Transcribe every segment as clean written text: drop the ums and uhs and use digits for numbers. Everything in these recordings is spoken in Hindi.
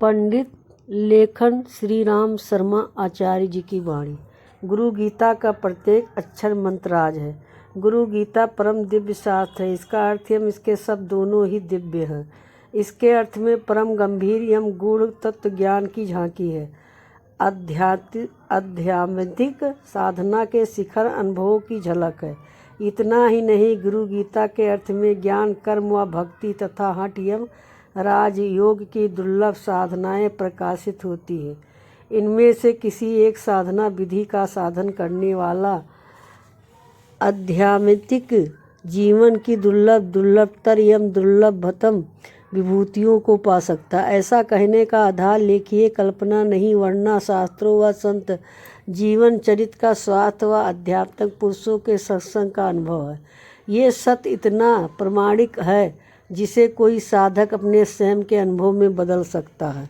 पंडित लेखन श्री राम शर्मा आचार्य जी की वाणी। गुरु गीता का प्रत्येक अक्षर मंत्रराज है। गुरु गीता परम दिव्य शास्त्र है। इसका अर्थ एवं इसके शब्द दोनों ही दिव्य हैं। इसके अर्थ में परम गंभीर एवं गूढ़ तत्व ज्ञान की झांकी है। आध्यात्मिक साधना के शिखर अनुभवों की झलक है। इतना ही नहीं, गुरु गीता के अर्थ में ज्ञान, कर्म व भक्ति तथा हठ एवं राजयोग की दुर्लभ साधनाएं प्रकाशित होती है। इनमें से किसी एक साधना विधि का साधन करने वाला आध्यात्मिक जीवन की दुर्लभतर एवं दुर्लभतम विभूतियों को पा सकता है। ऐसा कहने का आधार लेखीय कल्पना नहीं, वरना शास्त्रों व संत जीवन चरित्र का स्वास्थ्य व आध्यात्मिक पुरुषों के सत्संग का अनुभव है। ये सत्य इतना प्रामाणिक है जिसे कोई साधक अपने स्वयं के अनुभव में बदल सकता है।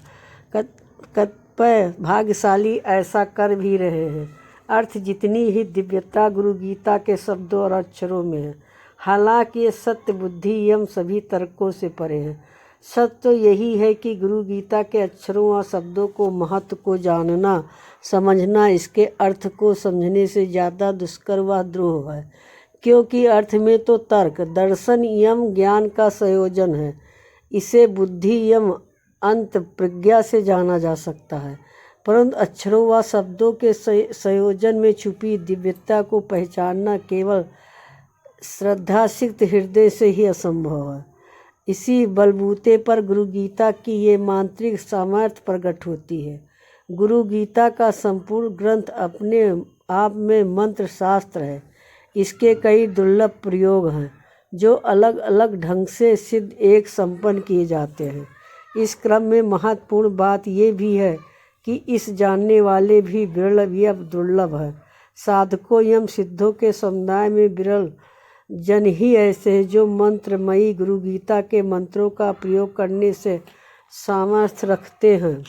कतिपय भाग्यशाली ऐसा कर भी रहे हैं। अर्थ जितनी ही दिव्यता गुरु गीता के शब्दों और अक्षरों में है। हालांकि ये सत्य बुद्धि एवं सभी तर्कों से परे है। सत्य तो यही है कि गुरु गीता के अक्षरों और शब्दों को महत्व को जानना, समझना इसके अर्थ को समझने से ज़्यादा दुष्कर व द्रोह है, क्योंकि अर्थ में तो तर्क, दर्शन एवं ज्ञान का संयोजन है। इसे बुद्धि एवं अंत प्रज्ञा से जाना जा सकता है, परंतु अक्षरों व शब्दों के संयोजन में छुपी दिव्यता को पहचानना केवल श्रद्धासिक्त हृदय से ही असंभव है। इसी बलबूते पर गुरु गीता की ये मांत्रिक सामर्थ्य प्रकट होती है। गुरु गीता का संपूर्ण ग्रंथ अपने आप में मंत्र शास्त्र है। इसके कई दुर्लभ प्रयोग हैं जो अलग अलग ढंग से सिद्ध एक संपन्न किए जाते हैं। इस क्रम में महत्वपूर्ण बात ये भी है कि इस जानने वाले भी विरल या दुर्लभ है। साधकों एवं सिद्धों के समुदाय में विरल जन ही ऐसे हैं जो मंत्रमयी गुरु गीता के मंत्रों का प्रयोग करने से सामर्थ्य रखते हैं।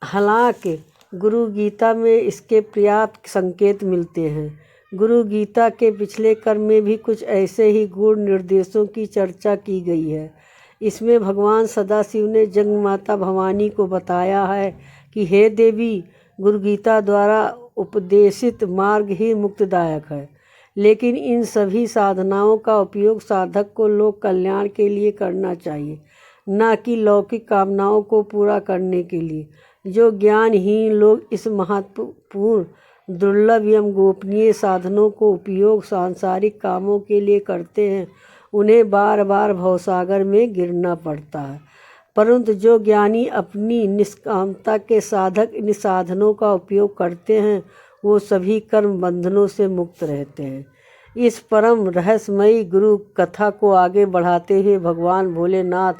हालांकि गुरु गीता में इसके पर्याप्त संकेत मिलते हैं। गुरु गीता के पिछले कर्म में भी कुछ ऐसे ही गूढ़ निर्देशों की चर्चा की गई है। इसमें भगवान सदाशिव ने जंग माता भवानी को बताया है कि हे देवी, गुरु गीता द्वारा उपदेशित मार्ग ही मुक्तिदायक है, लेकिन इन सभी साधनाओं का उपयोग साधक को लोक कल्याण के लिए करना चाहिए, न कि लौकिक कामनाओं को पूरा करने के लिए। जो ज्ञानहीन लोग इस महत्वपूर्ण, दुर्लभ एवं गोपनीय साधनों को उपयोग सांसारिक कामों के लिए करते हैं, उन्हें बार बार भवसागर में गिरना पड़ता है। परंतु जो ज्ञानी अपनी निष्कामता के साधक इन साधनों का उपयोग करते हैं, वो सभी कर्म बंधनों से मुक्त रहते हैं। इस परम रहस्यमयी गुरु कथा को आगे बढ़ाते हुए भगवान भोलेनाथ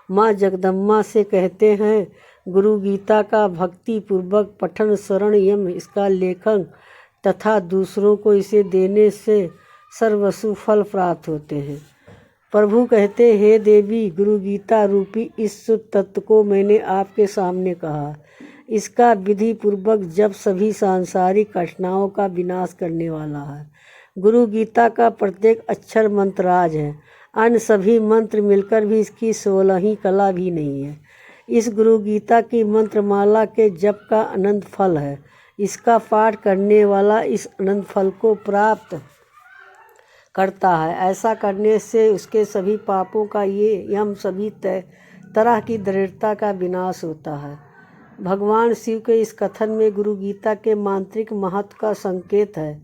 माँ जगदम्बा से कहते हैं, गुरु गीता का भक्ति पूर्वक पठन, श्रवण एवं इसका लेखन तथा दूसरों को इसे देने से सर्वसु फल प्राप्त होते हैं। प्रभु कहते, हे देवी, गुरु गीता रूपी इस शुद्ध तत्व को मैंने आपके सामने कहा। इसका विधि पूर्वक जब सभी सांसारिक कठिनाइयों का विनाश करने वाला है। गुरु गीता का प्रत्येक अक्षर मंत्रराज है। अन्य सभी मंत्र मिलकर भी इसकी 16वीं कला भी नहीं है। इस गुरु गीता की मंत्रमाला के जप का अनंत फल है। इसका पाठ करने वाला इस अनंत फल को प्राप्त करता है। ऐसा करने से उसके सभी पापों का ये एवं सभी तरह की दरिद्रता का विनाश होता है। भगवान शिव के इस कथन में गुरु गीता के मांत्रिक महत्व का संकेत है।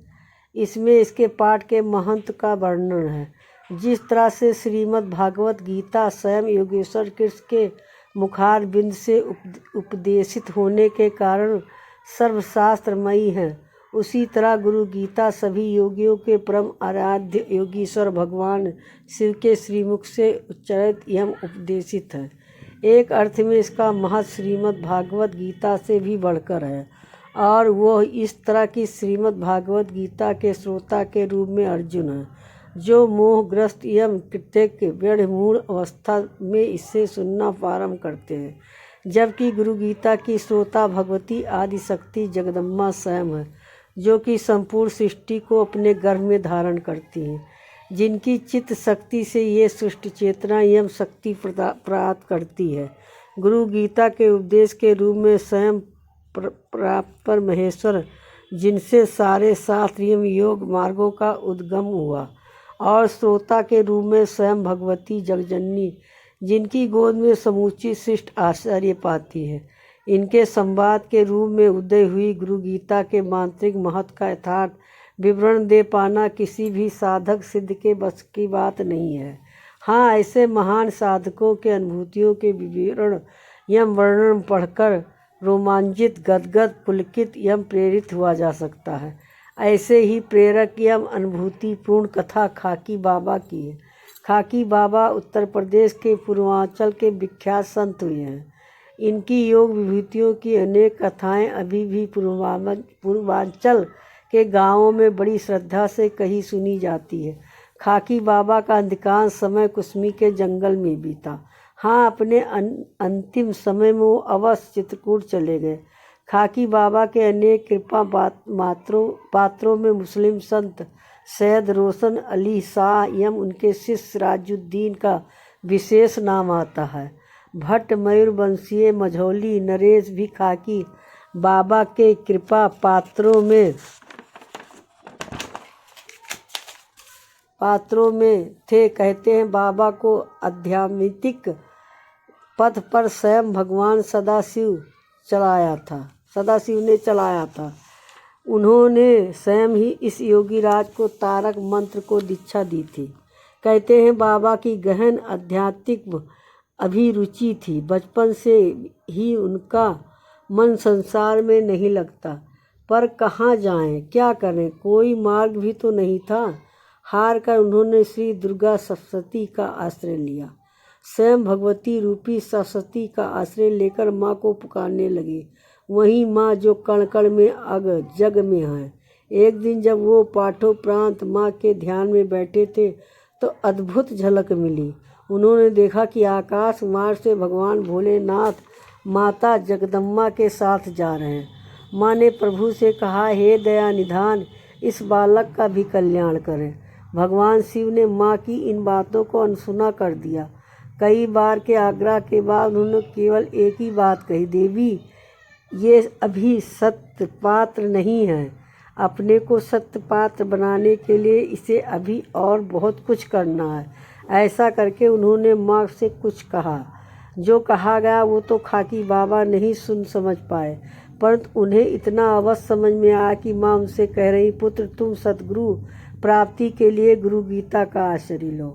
इसमें इसके पाठ के महत्व का वर्णन है। जिस तरह से श्रीमद् भागवत गीता स्वयं योगेश्वर कृष्ण के मुखार बिंद से उपदेशित होने के कारण सर्वशास्त्रमयी है, उसी तरह गुरु गीता सभी योगियों के परम आराध्य योगीश्वर भगवान शिव के श्रीमुख से उच्चारित एवं उपदेशित है। एक अर्थ में इसका महत्व श्रीमद् भागवत गीता से भी बढ़कर है, और वह इस तरह की श्रीमद् भागवत गीता के श्रोता के रूप में अर्जुन है, जो मोहग्रस्त एवं प्रत्येक व्यढ़मूढ़ अवस्था में इसे सुनना प्रारंभ करते हैं। जबकि गुरु गीता की श्रोता भगवती आदि शक्ति जगदम्बा स्वयं है, जो कि संपूर्ण सृष्टि को अपने गर्भ में धारण करती हैं। जिनकी चित्त शक्ति से ये सृष्टि चेतना एवं शक्ति प्राप्त करती है। गुरु गीता के उपदेश के रूप में स्वयं प्राप्त महेश्वर, जिनसे सारे शास्त्र एवं योग मार्गों का उद्गम हुआ, और श्रोता के रूप में स्वयं भगवती जगजननी, जिनकी गोद में समूची सृष्टि आश्चर्य पाती है। इनके संवाद के रूप में उदय हुई गुरु गीता के मांत्रिक महत्व का यथार्थ विवरण दे पाना किसी भी साधक सिद्ध के बस की बात नहीं है। हाँ, ऐसे महान साधकों के अनुभूतियों के विवरण एवं वर्णन पढ़कर रोमांचित, गदगद, पुलकित एवं प्रेरित हुआ जा सकता है। ऐसे ही प्रेरक एवं अनुभूतिपूर्ण कथा खाकी बाबा की है। खाकी बाबा उत्तर प्रदेश के पूर्वांचल के विख्यात संत हुए हैं। इनकी योग विभूतियों की अनेक कथाएं अभी भी पूर्वांचल के गांवों में बड़ी श्रद्धा से कही सुनी जाती है। खाकी बाबा का अधिकांश समय कुसमी के जंगल में बीता। हाँ, अपने अंतिम समय में वो अवश्य चित्रकूट चले गए। खाकी बाबा के अनेक कृपा पात्रों में मुस्लिम संत सैयद रोशन अली शाह एवं उनके शिष्य सिराजुद्दीन का विशेष नाम आता है। भट्ट मयूरवंशीय मझौली नरेश भी खाकी बाबा के कृपा पात्रों में थे। कहते हैं बाबा को आध्यात्मिक पथ पर स्वयं भगवान सदाशिव ने चलाया था। उन्होंने स्वयं ही इस योगी राज को तारक मंत्र को दीक्षा दी थी। कहते हैं बाबा की गहन आध्यात्मिक अभिरुचि थी। बचपन से ही उनका मन संसार में नहीं लगता, पर कहाँ जाएं, क्या करें, कोई मार्ग भी तो नहीं था। हार कर उन्होंने श्री दुर्गा सप्तशती का आश्रय लिया। स्वयं भगवती रूपी सरस्वती का आश्रय लेकर माँ को पुकारने लगे। वही माँ जो कण कण में अग जग में है। एक दिन जब वो पाठोपरांत माँ के ध्यान में बैठे थे तो अद्भुत झलक मिली। उन्होंने देखा कि आकाश मार्ग से भगवान भोलेनाथ माता जगदम्बा के साथ जा रहे हैं। माँ ने प्रभु से कहा, हे दया निधान, इस बालक का भी कल्याण करें। भगवान शिव ने माँ की इन बातों को अनसुना कर दिया। कई बार के आग्रह के बाद उन्होंने केवल एक ही बात कही, देवी ये अभी सत्य पात्र नहीं है। अपने को सत्य पात्र बनाने के लिए इसे अभी और बहुत कुछ करना है। ऐसा करके उन्होंने माँ से कुछ कहा। जो कहा गया वो तो खाकी बाबा नहीं सुन समझ पाए, परंतु उन्हें इतना अवश्य समझ में आया कि माँ उनसे कह रही, पुत्र तुम सद्गुरु प्राप्ति के लिए गुरु गीता का आश्रय लो,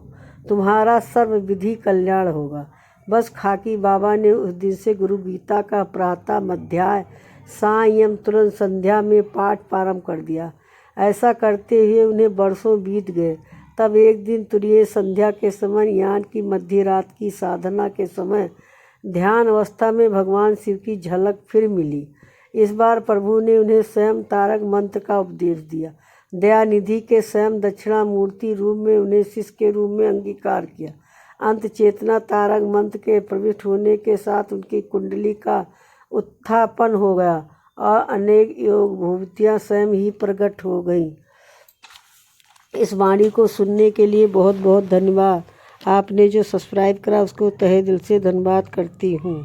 तुम्हारा सर्व विधि कल्याण होगा। बस खाकी बाबा ने उस दिन से गुरु गीता का प्रातः मध्याह्न सायं एवं तुरंत संध्या में पाठ प्रारंभ कर दिया। ऐसा करते हुए उन्हें वर्षों बीत गए। तब एक दिन तुरीय संध्या के समय यान की मध्य रात की साधना के समय ध्यान अवस्था में भगवान शिव की झलक फिर मिली। इस बार प्रभु ने उन्हें स्वयं तारक मंत्र का उपदेश दिया। दयानिधि के स्वयं दक्षिणा मूर्ति रूप में उन्हें शिष्य के रूप में अंगीकार किया। अंत चेतना तारक मंत्र के प्रविष्ट होने के साथ उनकी कुंडली का उत्थापन हो गया और अनेक योग विभूतियाँ स्वयं ही प्रकट हो गईं। इस वाणी को सुनने के लिए बहुत बहुत धन्यवाद। आपने जो सब्सक्राइब करा उसको तहे दिल से धन्यवाद करती हूँ।